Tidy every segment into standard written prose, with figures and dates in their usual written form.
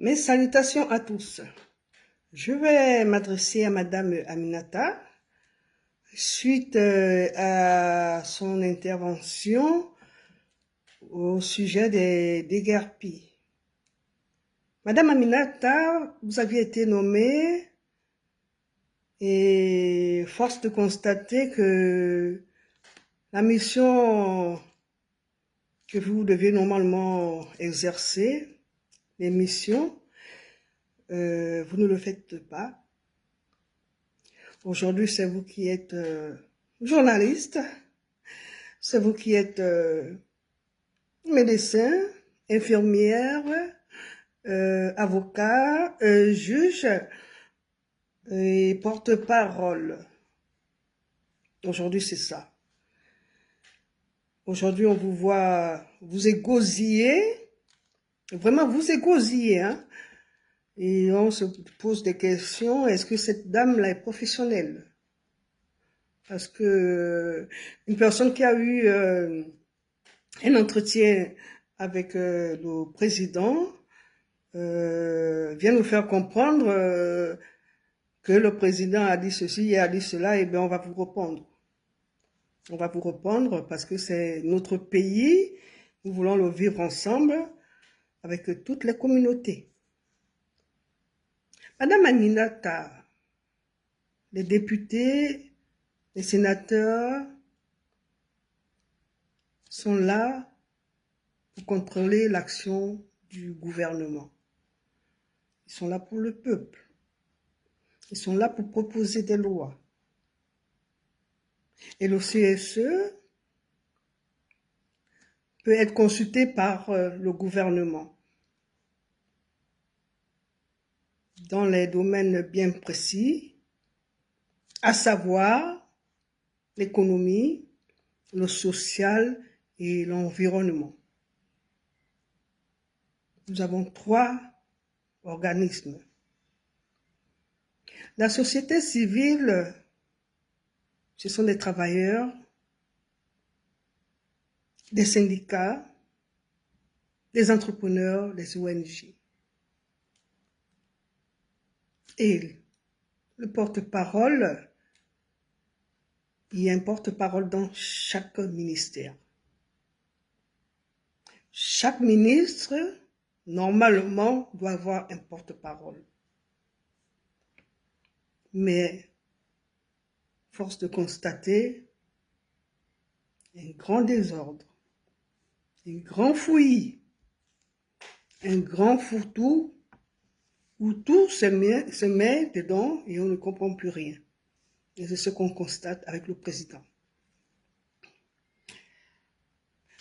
Mes salutations à tous. Je vais m'adresser à Madame Aminata suite à son intervention au sujet des déguerpis. Madame Aminata, vous aviez été nommée et force de constater que la mission que vous devez normalement exercer, les missions, vous ne le faites pas. Aujourd'hui, c'est vous qui êtes journaliste, c'est vous qui êtes médecin, infirmière, avocat, juge et porte-parole. Aujourd'hui, c'est ça. Aujourd'hui, on vous voit vous égosiller, vraiment vous égosiller, hein? Et on se pose des questions, est-ce que cette dame-là est professionnelle? Parce que une personne qui a eu un entretien avec le président vient nous faire comprendre que le président a dit ceci et a dit cela, et bien on va vous répondre. On va vous répondre parce que c'est notre pays, nous voulons le vivre ensemble avec toutes les communautés. Madame Aminata, les députés, les sénateurs sont là pour contrôler l'action du gouvernement. Ils sont là pour le peuple. Ils sont là pour proposer des lois. Et le CSE peut être consulté par le gouvernement dans les domaines bien précis, à savoir l'économie, le social et l'environnement. Nous avons 3 organismes. La société civile, ce sont des travailleurs, des syndicats, des entrepreneurs, des ONG. Et le porte-parole, il y a un porte-parole dans chaque ministère. Chaque ministre, normalement, doit avoir un porte-parole. Mais, force de constater, un grand désordre, un grand fouillis, un grand fourre-tout, où tout se met dedans et on ne comprend plus rien. Et c'est ce qu'on constate avec le président.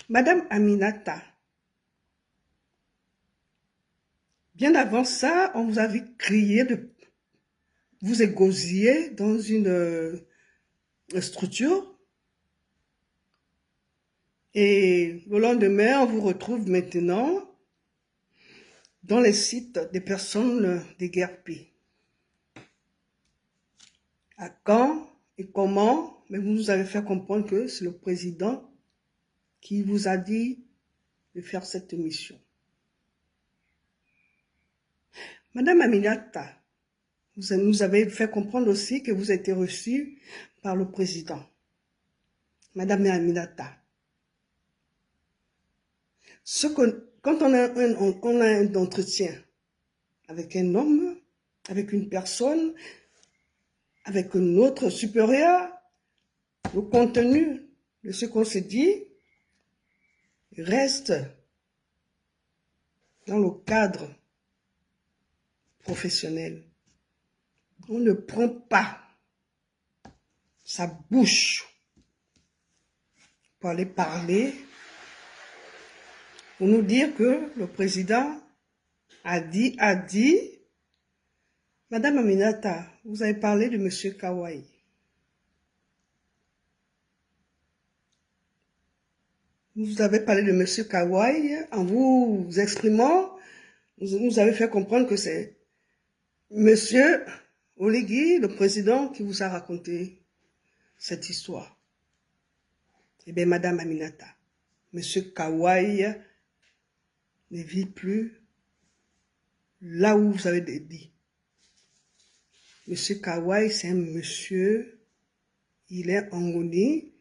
Madame Aminata, bien avant ça, on vous avait crié de vous égosiller dans une structure. Et le lendemain, on vous retrouve maintenant dans les sites des personnes déguerpies. À quand et comment, mais vous nous avez fait comprendre que c'est le président qui vous a dit de faire cette mission. Madame Aminata, vous nous avez fait comprendre aussi que vous avez été reçue par le président. Madame Aminata, quand on a un entretien avec un homme, avec une personne, avec un autre supérieur, le contenu de ce qu'on se dit reste dans le cadre professionnel. On ne prend pas sa bouche pour aller parler, pour nous dire que le président a dit. Madame Aminata, vous avez parlé de M. Kawai. Vous avez parlé de M. Kawai en vous exprimant, vous avez fait comprendre que c'est M. Oligui, le président, qui vous a raconté cette histoire. Eh bien, Madame Aminata, M. Kawai ne vit plus là où vous avez dit. Monsieur Kawai, c'est un monsieur, il est angolais,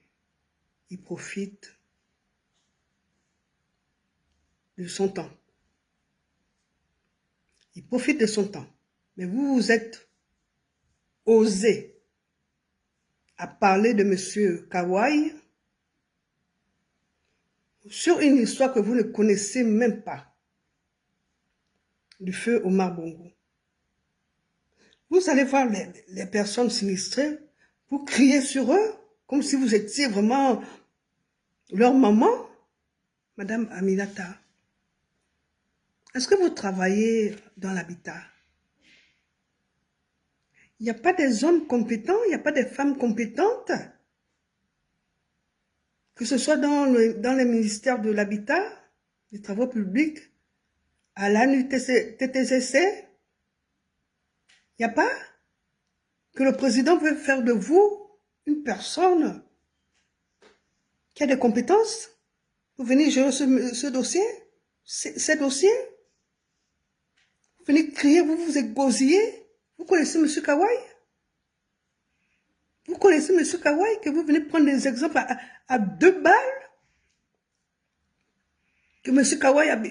il profite de son temps. Il profite de son temps. Mais vous vous êtes osé à parler de monsieur Kawai sur une histoire que vous ne connaissez même pas, du feu Omar Bongo. Vous allez voir les personnes sinistrées, vous criez sur eux, comme si vous étiez vraiment leur maman. Madame Aminata, est-ce que vous travaillez dans l'habitat? Il n'y a pas des hommes compétents, il n'y a pas des femmes compétentes, que ce soit dans les ministères de l'habitat, des travaux publics, à l'ANUTTCC, il n'y a pas que le président veut faire de vous une personne qui a des compétences. Vous venez gérer ce dossier, ces dossiers. Vous venez crier, vous vous égosillez. Vous connaissez M. Kawai? Vous connaissez M. Kawai que vous venez prendre des exemples à 2 balles? Que M. Kawai a...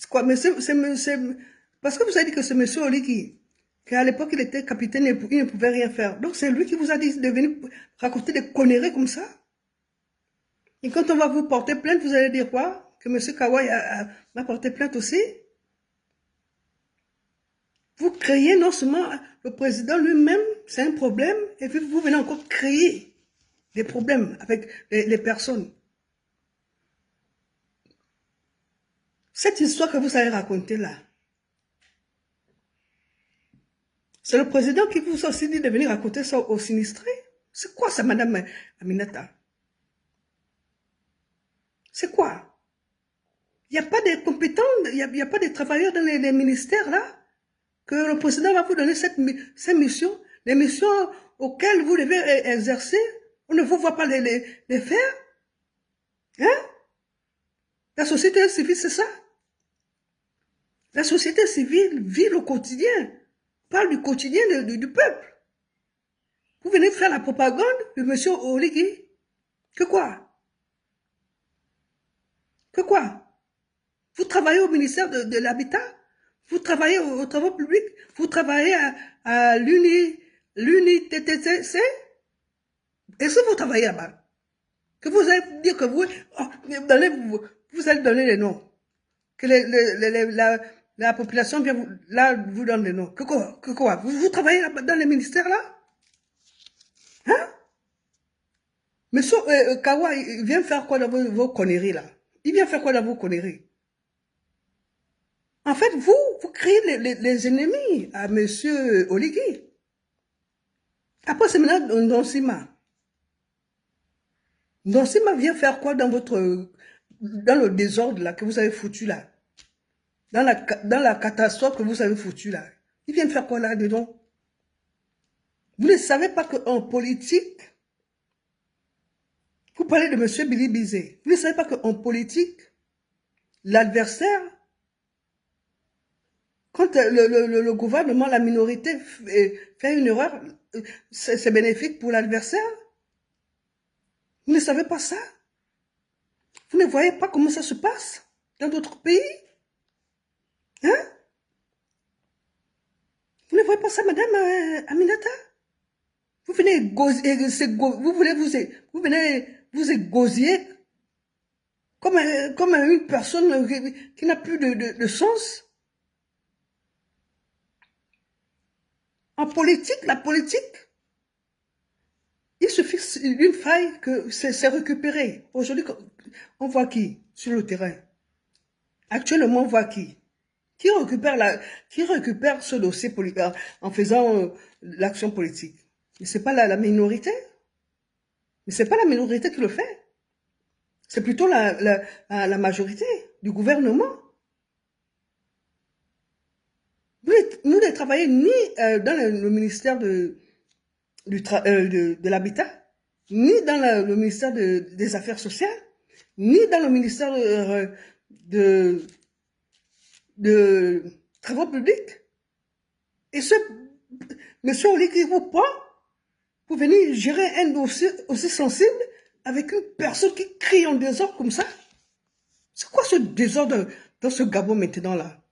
Quoi, parce que vous avez dit que c'est M. Oligi, qu'à l'époque il était capitaine et il ne pouvait rien faire. Donc c'est lui qui vous a dit de venir raconter des conneries comme ça. Et quand on va vous porter plainte, vous allez dire quoi? Que M. Kawai m'a porté plainte aussi? Vous créez non seulement le président lui-même, c'est un problème, et puis vous venez encore créer des problèmes avec les personnes. Cette histoire que vous avez racontée là, c'est le président qui vous a aussi dit de venir raconter ça aux sinistrés. C'est quoi ça, madame Aminata? C'est quoi? Il n'y a pas de compétents, il n'y a pas de travailleurs dans les ministères là, que le président va vous donner ces missions, les missions auxquelles vous devez exercer, on ne vous voit pas les faire. Hein? La société civile, c'est ça. La société civile vit le quotidien, parle du quotidien du peuple. Vous venez faire la propagande de M. Oligui. Que quoi? Que quoi? Vous travaillez au ministère de l'Habitat, vous travaillez aux travaux publics, vous travaillez à l'UNITTC. Est-ce que vous travaillez là-bas? Que vous allez dire que vous allez donner les noms. Que la population vient vous donne les noms. Que quoi? Vous travaillez là dans les ministères là? Hein? Monsieur Kawa, il vient faire quoi dans vos conneries là? Il vient faire quoi dans vos conneries? En fait, vous créez les ennemis à monsieur Oligui. Après, c'est maintenant Ndonsima. Ndonsima vient faire quoi dans le désordre là que vous avez foutu là? Dans la catastrophe que vous avez foutu là. Il vient faire quoi là-dedans? Vous ne savez pas qu'en politique, vous parlez de M. Billy Bizet. Vous ne savez pas qu'en politique, l'adversaire, quand le gouvernement, la minorité fait une erreur, c'est bénéfique pour l'adversaire. Vous ne savez pas ça? Vous ne voyez pas comment ça se passe dans d'autres pays? Hein? Vous ne voyez pas ça, madame Aminata? Vous venez vous égosier comme une personne qui n'a plus de sens. En politique, la politique, il suffit d'une faille que c'est récupéré. Aujourd'hui, on voit qui sur le terrain? Actuellement, on voit qui? Qui récupère ce dossier politique en faisant l'action politique? Mais ce n'est pas la minorité. Mais ce n'est pas la minorité qui le fait. C'est plutôt la majorité du gouvernement. Nous ne travaillons ni dans le ministère de l'Habitat, ni dans le ministère des Affaires sociales, ni dans le ministère de Travaux publics. Et ce monsieur Oli qui vous prend pour venir gérer un dossier aussi sensible avec une personne qui crie en désordre comme ça. C'est quoi ce désordre dans ce Gabon maintenant là?